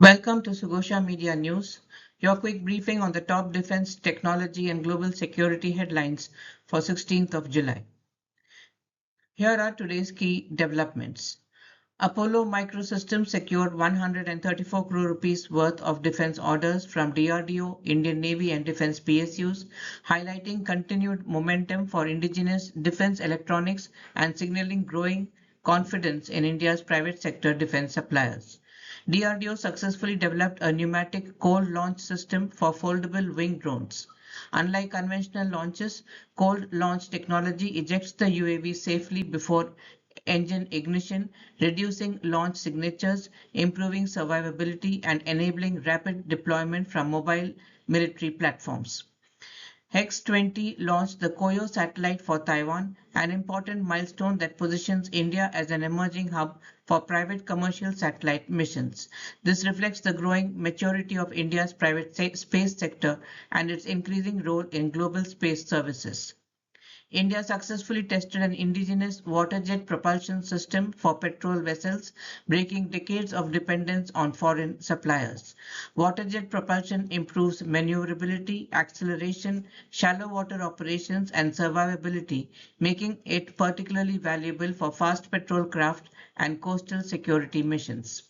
Welcome to Sugosha Media News, your quick briefing on the top defense, technology and global security headlines for 16th of July. Here are today's key developments. Apollo Microsystems secured 134 crore rupees worth of defense orders from DRDO, Indian Navy and Defense PSUs, highlighting continued momentum for indigenous defense electronics and signaling growing confidence in India's private sector defense suppliers. DRDO successfully developed a pneumatic cold launch system for foldable-wing drones. Unlike conventional launches, cold launch technology ejects the UAV safely before engine ignition, reducing launch signatures, improving survivability, and enabling rapid deployment from mobile military platforms. Hex-20 launched the KOYO satellite for Taiwan, an important milestone that positions India as an emerging hub for private commercial satellite missions. This reflects the growing maturity of India's private space sector and its increasing role in global space services. India successfully tested an indigenous waterjet propulsion system for petrol vessels, breaking decades of dependence on foreign suppliers. Waterjet propulsion improves maneuverability, acceleration, shallow water operations, and survivability, making it particularly valuable for fast patrol craft and coastal security missions.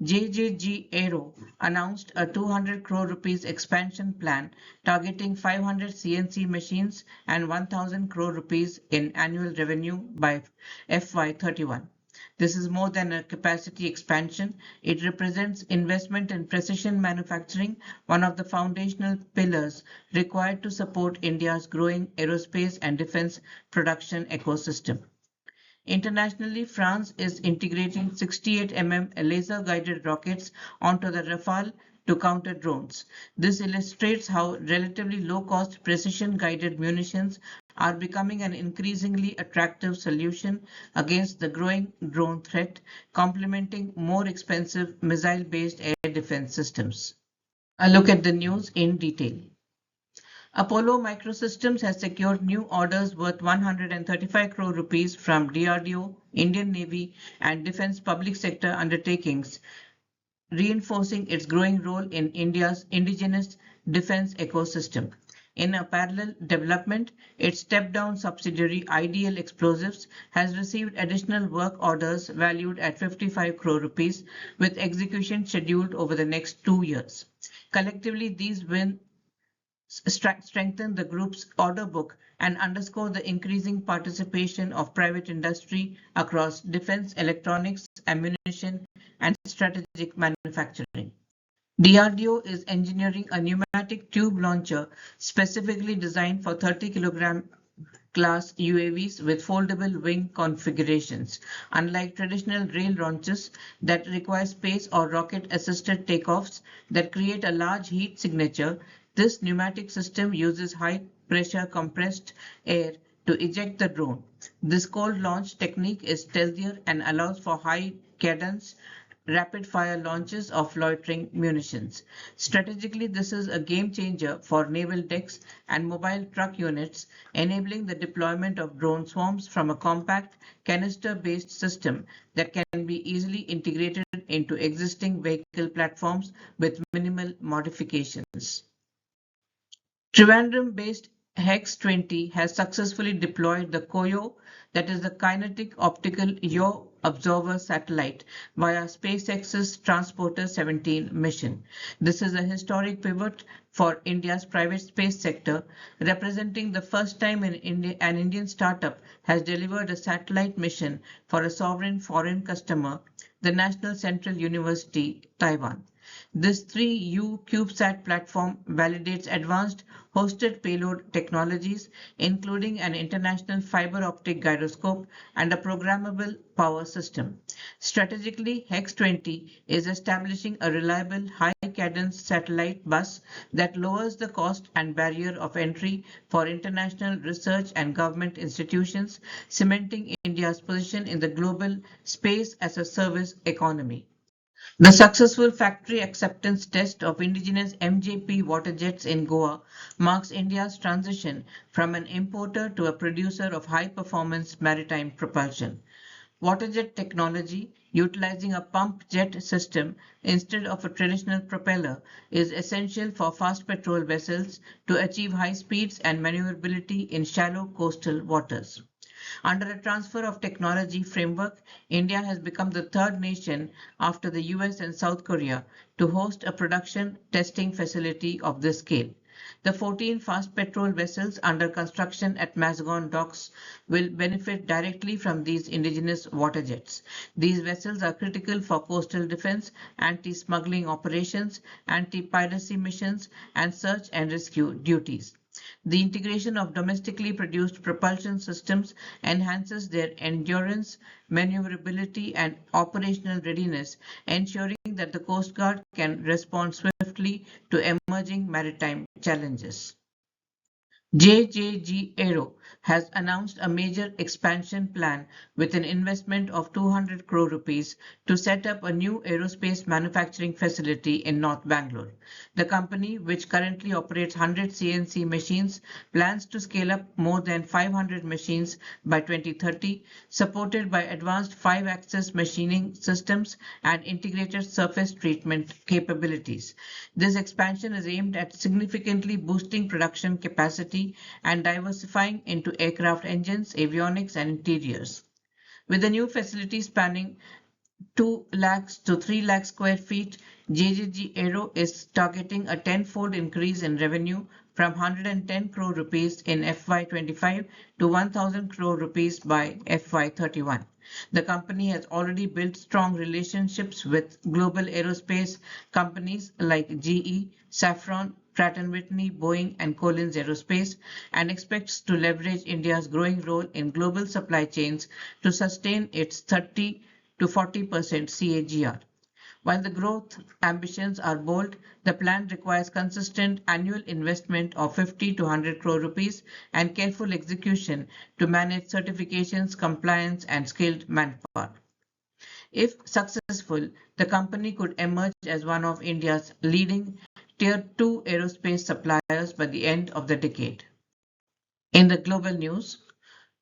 JJG Aero announced a 200 crore rupees expansion plan targeting 500 CNC machines and 1,000 crore rupees in annual revenue by FY31. This is more than a capacity expansion. It represents investment in precision manufacturing, one of the foundational pillars required to support India's growing aerospace and defense production ecosystem. Internationally, France is integrating 68 laser-guided rockets onto the Rafale to counter drones. This illustrates how relatively low-cost precision-guided munitions are becoming an increasingly attractive solution against the growing drone threat, complementing more expensive missile-based air defense systems. A look at the news in detail. Apollo Microsystems has secured new orders worth 135 crore rupees from DRDO, Indian Navy, and defense public sector undertakings, reinforcing its growing role in India's indigenous defense ecosystem. In a parallel development, its step-down subsidiary Ideal Explosives has received additional work orders valued at 55 crore rupees, with execution scheduled over the next 2 years. Collectively, these wins strengthen the group's order book and underscore the increasing participation of private industry across defense, electronics, ammunition, and strategic manufacturing. DRDO is engineering a pneumatic tube launcher specifically designed for 30-kilogram class UAVs with foldable wing configurations. Unlike traditional rail launches that require space or rocket-assisted takeoffs that create a large heat signature, this pneumatic system uses high-pressure compressed air to eject the drone. This cold launch technique is stealthier and allows for high cadence rapid-fire launches of loitering munitions. Strategically, this is a game changer for naval decks and mobile truck units, enabling the deployment of drone swarms from a compact canister-based system that can be easily integrated into existing vehicle platforms with minimal modifications. Trivandrum-based Hex-20 has successfully deployed the KOYO, that is the Kinetic Optical Yaw Absorber satellite, via SpaceX's Transporter-17 mission. This is a historic pivot for India's private space sector, representing the first time an Indian startup has delivered a satellite mission for a sovereign foreign customer, the National Central University, Taiwan. This 3U CubeSat platform validates advanced hosted payload technologies, including an international fiber optic gyroscope and a programmable power system. Strategically, Hex-20 is establishing a reliable high-cadence satellite bus that lowers the cost and barrier of entry for international research and government institutions, cementing India's position in the global space-as-a-service economy. The successful factory acceptance test of indigenous MJP waterjets in Goa marks India's transition from an importer to a producer of high-performance maritime propulsion. Waterjet technology Utilizing a pump jet system instead of a traditional propeller is essential for fast patrol vessels to achieve high speeds and maneuverability in shallow coastal waters. Under a transfer of technology framework, India has become the third nation after the US and South Korea to host a production testing facility of this scale. The 14 fast patrol vessels under construction at Mazagon docks will benefit directly from these indigenous waterjets. These vessels are critical for coastal defense, anti-smuggling operations, anti-piracy missions, and search and rescue duties. The integration of domestically produced propulsion systems enhances their endurance, maneuverability, and operational readiness, ensuring that the Coast Guard can respond swiftly to emerging maritime challenges. JJG Aero has announced a major expansion plan with an investment of 200 crore rupees to set up a new aerospace manufacturing facility in North Bangalore. The company, which currently operates 100 CNC machines, plans to scale up more than 500 machines by 2030, supported by advanced 5-axis machining systems and integrated surface treatment capabilities. This expansion is aimed at significantly boosting production capacity and diversifying into aircraft engines, avionics, and interiors. With the new facility spanning 2 lakhs to 3 lakh square feet, JJG Aero is targeting a tenfold increase in revenue from 110 crore rupees in FY25 to 1000 crore rupees by FY31. The company has already built strong relationships with global aerospace companies like GE, Safran, Pratt & Whitney, Boeing, and Collins Aerospace, and expects to leverage India's growing role in global supply chains to sustain its 30 to 40% CAGR. While the growth ambitions are bold, the plan requires consistent annual investment of 50 to 100 crore rupees and careful execution to manage certifications, compliance, and skilled manpower. If successful, the company could emerge as one of India's leading Tier 2 aerospace suppliers by the end of the decade. In the global news,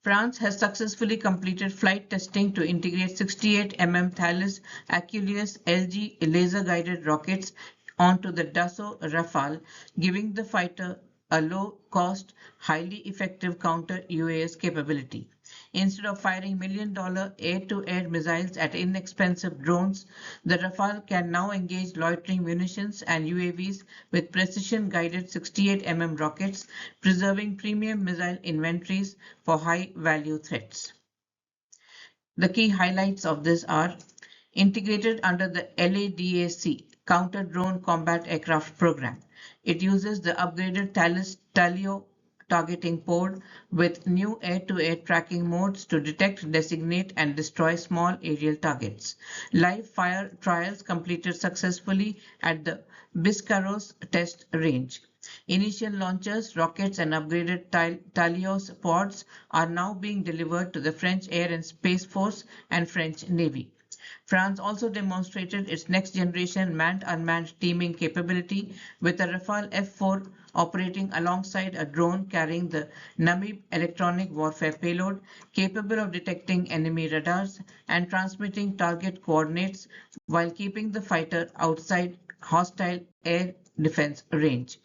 France has successfully completed flight testing to integrate 68 Thales Achilles LG laser-guided rockets onto the Dassault Rafale, giving the fighter a low-cost, highly effective counter-UAS capability. Instead of firing million-dollar air-to-air missiles at inexpensive drones, the Rafale can now engage loitering munitions and UAVs with precision-guided 68 rockets, preserving premium missile inventories for high-value threats. The key highlights of this are integrated under the LADAC Counter-Drone Combat Aircraft Program. It uses the upgraded Thales Talio targeting pod with new air-to-air tracking modes to detect, designate, and destroy small aerial targets. Live fire trials completed successfully at the Biscarrosse test range. Initial launchers, rockets, and upgraded Talios pods are now being delivered to the French Air and Space Force and French Navy. France also demonstrated its next-generation manned-unmanned teaming capability with a Rafale F-4 operating alongside a drone carrying the Namib electronic warfare payload, capable of detecting enemy radars and transmitting target coordinates while keeping the fighter outside hostile air defense range.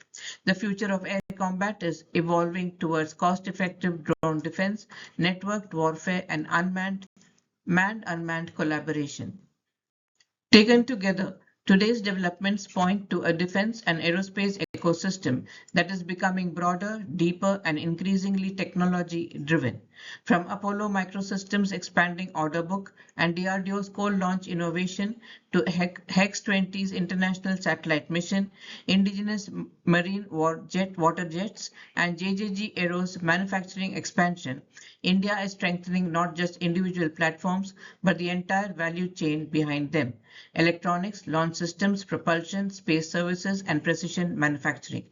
The future of air combat is evolving towards cost-effective drone defense, networked warfare, and manned-unmanned collaboration. Taken together, today's developments point to a defense and aerospace ecosystem that is becoming broader, deeper, and increasingly technology-driven. From Apollo Microsystems' expanding order book and DRDO's cold launch innovation to HEX-20's international satellite mission, indigenous marine waterjets, and JJG Aero's manufacturing expansion, India is strengthening not just individual platforms, but the entire value chain behind them: electronics, launch systems, propulsion, space services, and precision manufacturing.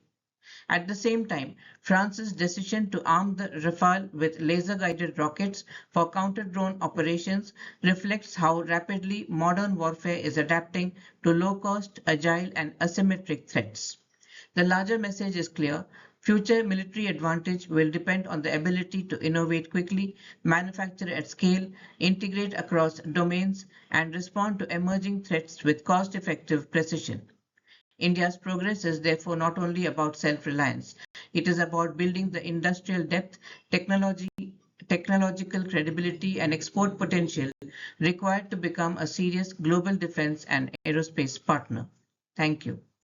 At the same time, France's decision to arm the Rafale with laser-guided rockets for counter-drone operations reflects how rapidly modern warfare is adapting to low-cost, agile, and asymmetric threats. The larger message is clear: Future military advantage will depend on the ability to innovate quickly, manufacture at scale, integrate across domains, and respond to emerging threats with cost-effective precision. India's progress is therefore not only about self-reliance, it is about building the industrial depth, technological credibility, and export potential required to become a serious global defense and aerospace partner. Thank you.